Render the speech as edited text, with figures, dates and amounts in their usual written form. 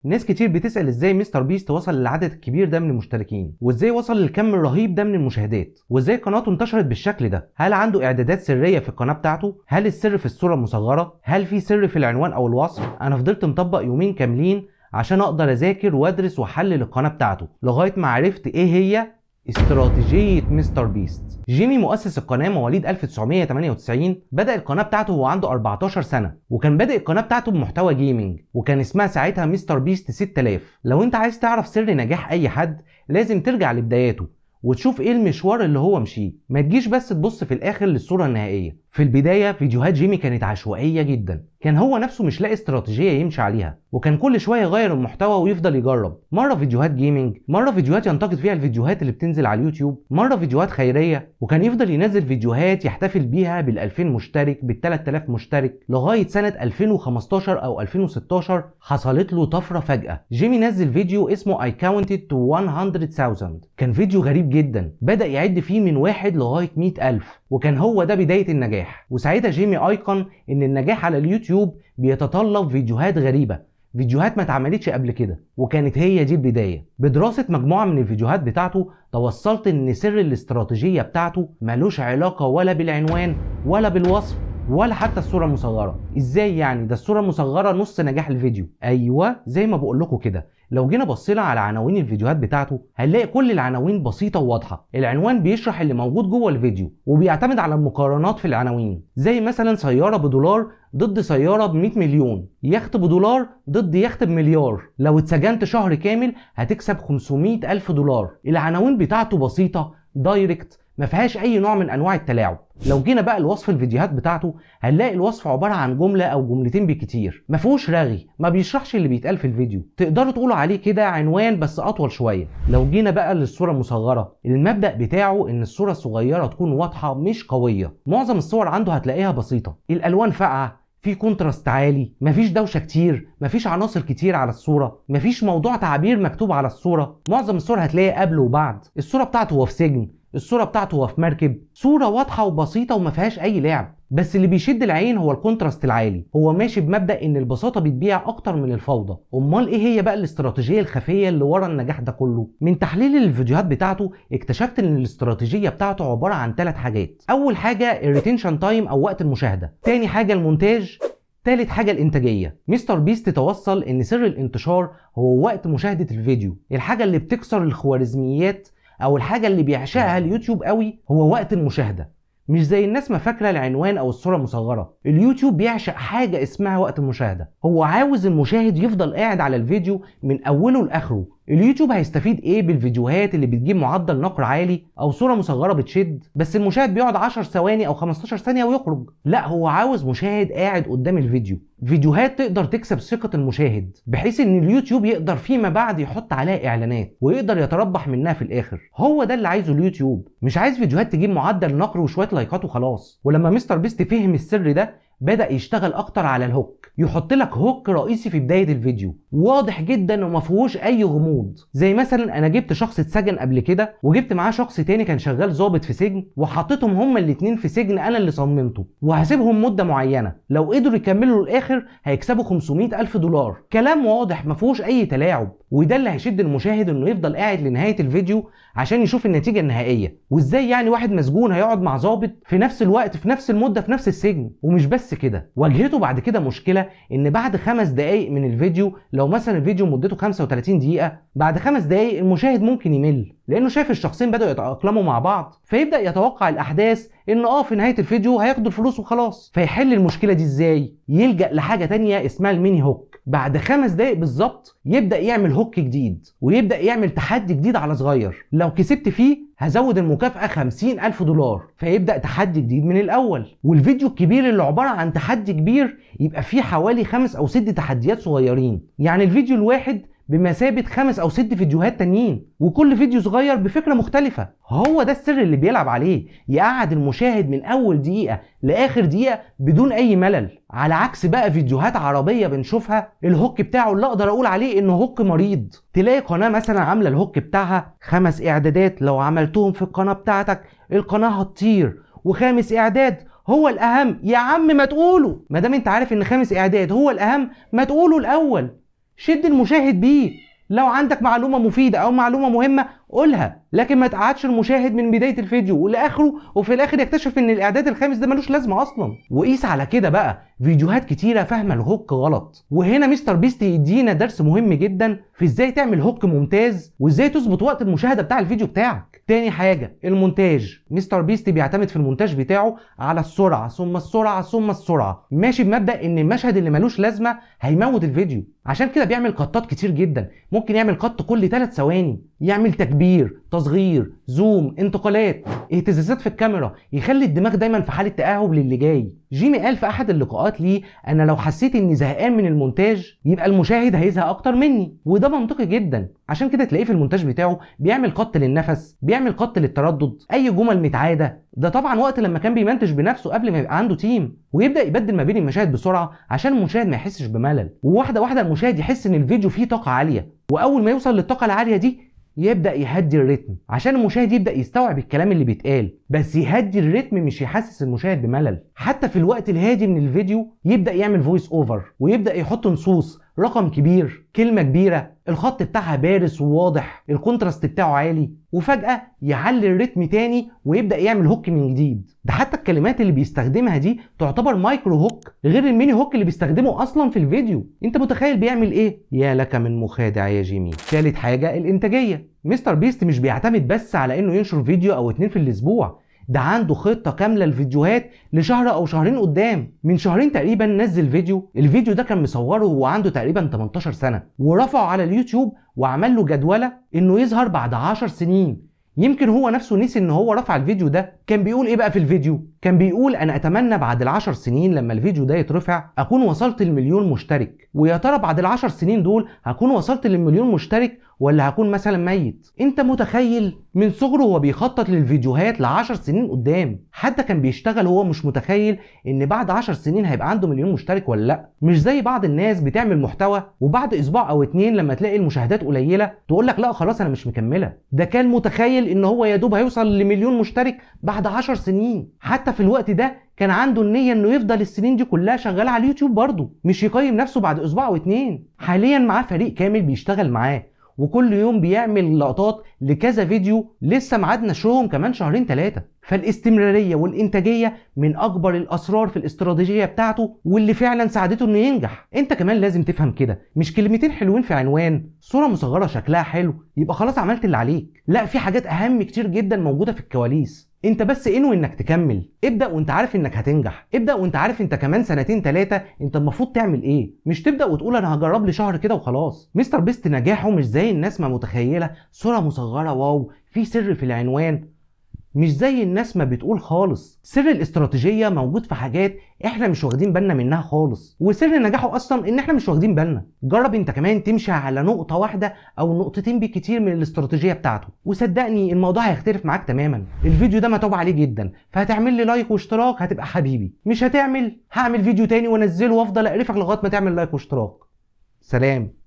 ناس كتير بتسأل ازاي مستر بيست وصل للعدد الكبير ده من المشتركين، وازاي وصل للكم الرهيب ده من المشاهدات، وازاي قناته انتشرت بالشكل ده. هل عنده اعدادات سرية في القناة بتاعته؟ هل السر في الصورة المصغرة؟ هل في سر في العنوان او الوصف؟ انا فضلت مطبق يومين كاملين عشان اقدر اذاكر وادرس واحلل القناة بتاعته لغاية ما عرفت ايه هي استراتيجية مستر بيست. جيمي مؤسس القناة مواليد 1998 بدأ القناة بتاعته وهو عنده 14 سنة، وكان بادئ القناة بتاعته بمحتوى جيمنج، وكان اسمها ساعتها مستر بيست 6000. لو انت عايز تعرف سر نجاح اي حد لازم ترجع لبداياته وتشوف ايه المشوار اللي هو مشيه، ما تجيش بس تبص في الاخر للصورة النهائية. في البداية فيديوهات جيمي كانت عشوائية جدا، كان هو نفسه مش لاقي استراتيجية يمشي عليها، وكان كل شوية يغير المحتوى ويفضل يجرب، مرة فيديوهات جيمنج، مرة فيديوهات ينتقد فيها الفيديوهات اللي بتنزل على اليوتيوب، مرة فيديوهات خيرية، وكان يفضل ينزل فيديوهات يحتفل بيها بال2000 مشترك بال3000 مشترك لغاية سنة 2015 او 2016 حصلت له طفرة فجأة. جيمي نزل فيديو اسمه I counted to 100,000، كان فيديو غريب جدا، بدأ يعد فيه من 1 لغاية 100,000، وكان هو ده بداية النجاح. وساعتها جيمي ايقن ان النجاح على اليوتيوب بيتطلب فيديوهات غريبة، فيديوهات ما اتعملتش قبل كده، وكانت هي دي البداية. بدراسة مجموعة من الفيديوهات بتاعته توصلت ان سر الاستراتيجية بتاعته ملوش علاقة ولا بالعنوان ولا بالوصف ولا حتى الصورة المصغرة. ازاي يعني؟ ده الصورة المصغرة نص نجاح الفيديو. ايوه زي ما بقول لكم كده. لو جينا بصينا على عناوين الفيديوهات بتاعته هنلاقي كل العناوين بسيطة وواضحة، العنوان بيشرح اللي موجود جوه الفيديو وبيعتمد على المقارنات في العناوين، زي مثلا سيارة بدولار ضد سيارة ب100 مليون، يخت بدولار ضد يخت بمليار، لو اتسجنت شهر كامل هتكسب 500,000 دولار. العناوين بتاعته بسيطة دايركت، ما فيهاش اي نوع من انواع التلاعب. لو جينا بقى لوصف الفيديوهات بتاعته هنلاقي الوصف عبارة عن جملة او جملتين بكتير، ما فيهوش رغي، ما بيشرحش اللي بيتقال في الفيديو، تقدروا تقولوا عليه كده عنوان بس اطول شوية. لو جينا بقى للصورة المصغرة، المبدأ بتاعه ان الصورة الصغيرة تكون واضحة مش قوية، معظم الصور عنده هتلاقيها بسيطة، الالوان فاقعة، في كونتراست عالي، مفيش دوشه كتير، مفيش عناصر كتير على الصوره، مفيش موضوع تعبير مكتوب على الصوره، معظم الصور هتلاقي قبل وبعد، الصوره بتاعته هو في سجن، الصوره بتاعته هو في مركب، صوره واضحه وبسيطه وما فيهاش اي لعب. بس اللي بيشد العين هو الكونتراست العالي، هو ماشي بمبدأ ان البساطه بتبيع اكتر من الفوضى. امال ايه هي بقى الاستراتيجيه الخفيه اللي ورا النجاح ده كله؟ من تحليل الفيديوهات بتاعته اكتشفت ان الاستراتيجيه بتاعته عباره عن 3 حاجات. اول حاجه الريتنشن تايم او وقت المشاهده، تاني حاجه المونتاج، تالت حاجة الانتاجية. مستر بيست توصل ان سر الانتشار هو وقت مشاهدة الفيديو، الحاجة اللي بتكسر الخوارزميات او الحاجة اللي بيعشقها اليوتيوب قوي هو وقت المشاهدة. مش زي الناس ما فاكرة العنوان او الصورة المصغرة، اليوتيوب بيعشق حاجة اسمها وقت المشاهدة، هو عاوز المشاهد يفضل قاعد على الفيديو من اوله لاخره. اليوتيوب هيستفيد ايه بالفيديوهات اللي بتجيب معدل نقر عالي او صورة مصغرة بتشد بس المشاهد بيقعد 10 ثواني او 15 ثانية ويخرج؟ لا، هو عاوز مشاهد قاعد قدام الفيديو، فيديوهات تقدر تكسب ثقة المشاهد بحيث ان اليوتيوب يقدر فيما بعد يحط عليها اعلانات ويقدر يتربح منها في الاخر. هو ده اللي عايزه اليوتيوب، مش عايز فيديوهات تجيب معدل نقر وشوية لايكات وخلاص. ولما مستر بيست فهم السر ده بدأ يشتغل اكتر على الهوك، يحط لك هوك رئيسي في بداية الفيديو واضح جدا وما فيهوش اي غموض. زي مثلا انا جبت شخص اتسجن قبل كده وجبت معاه شخص تاني كان شغال ضابط في سجن وحطيتهم هما الاتنين في سجن انا اللي صممته، وهسيبهم مدة معينة، لو قدروا يكملوا للاخر هيكسبوا 500,000 دولار. كلام واضح ما فيهوش اي تلاعب، وده اللي هيشد المشاهد انه يفضل قاعد لنهاية الفيديو عشان يشوف النتيجة النهائية. وازاي يعني واحد مسجون هيقعد مع ضابط في نفس الوقت في نفس المدة في نفس السجن؟ ومش بس كده، واجهته بعد كده مشكلة ان بعد 5 دقايق من الفيديو، لو مثلا الفيديو مدته 35 دقيقة، بعد 5 دقايق المشاهد ممكن يمل لانه شايف الشخصين بدأوا يتأقلموا مع بعض، فيبدأ يتوقع الاحداث ان في نهاية الفيديو هياخدوا الفلوس وخلاص. فيحل المشكلة دي ازاي؟ يلجأ لحاجة تانية اسمها الميني هوك. بعد 5 دقايق بالظبط يبدأ يعمل هوك جديد ويبدأ يعمل تحدي جديد على صغير، لو كسبت فيه هزود المكافأة 50,000 دولار، فيبدأ تحدي جديد من الأول. والفيديو الكبير اللي عبارة عن تحدي كبير يبقى فيه حوالي 5 أو 6 تحديات صغيرين، يعني الفيديو الواحد بمثابة 5 أو 6 فيديوهات تانيين، وكل فيديو صغير بفكرة مختلفة. هو ده السر اللي بيلعب عليه، يقعد المشاهد من أول دقيقة لآخر دقيقة بدون أي ملل. على عكس بقى فيديوهات عربية بنشوفها الهوك بتاعه اللي أقدر أقول عليه إنه هوك مريض، تلاقي قناة مثلا عاملة الهوك بتاعها 5 إعدادات لو عملتهم في القناة بتاعتك القناة هتطير، و5 إعداد هو الأهم. يا عم ما تقوله، ما دام أنت عارف إن 5 إعداد هو الأهم ما تقوله الأول. شد المشاهد بيه. لو عندك معلومة مفيدة او معلومة مهمة قولها، لكن ما تقعدش المشاهد من بداية الفيديو لاخره وفي الاخر يكتشف ان الاعداد الخامس ده ملوش لازمة اصلا. وقيس على كده بقى فيديوهات كتيرة فاهمة الهوك غلط. وهنا مستر بيست يدينا درس مهم جدا في ازاي تعمل هوك ممتاز وازاي تظبط وقت المشاهدة بتاع الفيديو بتاعك. تاني حاجة المونتاج. مستر بيست بيعتمد في المونتاج بتاعه على السرعة ثم السرعة ثم السرعة، ماشي بمبدأ ان المشهد اللي ملوش لازمة هيموت الفيديو. عشان كده بيعمل قطات كتير جدا، ممكن يعمل قط كل 3 ثواني، يعمل تكبير، تصغير، زوم، انتقالات، اهتزازات في الكاميرا، يخلي الدماغ دايما في حالة تأهب للي جاي. جيمي قال في احد اللقاءات ليه: انا لو حسيت اني زهقان من المونتاج يبقى المشاهد هيزهق اكتر مني. وده منطقي جدا. عشان كده تلاقيه في المونتاج بتاعه بيعمل قط للنفس، بيعمل قط للتردد، اي جمل متعاده. ده طبعا وقت لما كان بيمنتج بنفسه قبل ما يبقى عنده تيم، ويبدا يبدل ما بين المشاهد بسرعه عشان المشاهد ما يحسش بملل، وواحده واحده المشاهد يحس ان الفيديو فيه طاقه عاليه. واول ما يوصل للطاقه العاليه دي يبدأ يهدي الريتم عشان المشاهد يبدأ يستوعب الكلام اللي بيتقال، بس يهدي الريتم مش يحسس المشاهد بملل. حتى في الوقت الهادي من الفيديو يبدأ يعمل فويس اوفر ويبدأ يحط نصوص، رقم كبير، كلمة كبيرة، الخط بتاعها بارز وواضح، الكونتراست بتاعه عالي، وفجأة يعلي الريتم تاني ويبدأ يعمل هوك من جديد. ده حتى الكلمات اللي بيستخدمها دي تعتبر مايكرو هوك غير الميني هوك اللي بيستخدمه اصلا في الفيديو. انت متخيل بيعمل ايه؟ يا لك من مخادع يا جيمي. ثالث حاجة الانتاجية. مستر بيست مش بيعتمد بس على انه ينشر فيديو او 2 في الاسبوع، ده عنده خطة كاملة للفيديوهات لشهر او شهرين قدام. من شهرين تقريبا نزل الفيديو ده كان مصوره وهو عنده تقريبا 18 سنة، ورفعه على اليوتيوب وعمل له جدولة انه يظهر بعد 10 سنين. يمكن هو نفسه نسي ان هو رفع الفيديو ده. كان بيقول ايه بقى في الفيديو؟ كان بيقول: انا اتمنى بعد ال10 سنين لما الفيديو ده يترفع اكون وصلت ل1,000,000 مشترك، ويا ترى بعد ال10 سنين دول هكون وصلت ل1,000,000 مشترك ولا هكون مثلا ميت. انت متخيل؟ من صغره هو بيخطط للفيديوهات ل10 سنين قدام. حتى كان بيشتغل وهو مش متخيل ان بعد 10 سنين هيبقى عنده 1,000,000 مشترك ولا لا. مش زي بعض الناس بتعمل محتوى وبعد اسبوع او 2 لما تلاقي المشاهدات قليلة تقول لك لا خلاص انا مش مكملة. ده كان متخيل ان هو يا دوب هيوصل ل1,000,000 مشترك بعد 10 سنين. حتى في الوقت ده كان عنده النية انه يفضل السنين دي كلها شغال على اليوتيوب برضه، مش يقيم نفسه بعد اسبوع او 2. حاليا معاه فريق كامل بيشتغل معاه، وكل يوم بيعمل لقطات لكذا فيديو لسه ميعاد نشرهم كمان 2-3 شهور. فالاستمرارية والإنتاجية من أكبر الأسرار في الاستراتيجية بتاعته، واللي فعلا ساعدته إنه ينجح. أنت كمان لازم تفهم كده، مش كلمتين حلوين في عنوان، صورة مصغرة شكلها حلو يبقى خلاص عملت اللي عليك. لا، في حاجات أهم كتير جدا موجودة في الكواليس. انت بس انوي انك تكمل. ابدأ وانت عارف انك هتنجح. ابدأ وانت عارف انت كمان 2-3 انت المفروض تعمل ايه. مش تبدأ وتقول انا هجرب لي شهر كده وخلاص. مستر بيست نجاحه مش زي الناس ما متخيلة صورة مصغرة واو في سر في العنوان، مش زي الناس ما بتقول خالص. سر الاستراتيجية موجود في حاجات احنا مش واخدين بالنا منها خالص، وسر نجاحه اصلا ان احنا مش واخدين بالنا. جرب انت كمان تمشي على نقطة واحدة او نقطتين بالكتير من الاستراتيجية بتاعته، وصدقني الموضوع هيختلف معاك تماما. الفيديو ده متعوب عليه جدا، فهتعمل لي لايك واشتراك هتبقى حبيبي. مش هتعمل، هعمل فيديو تاني وانزله وافضل اقرفك لغاية ما تعمل لايك واشتراك. سلام.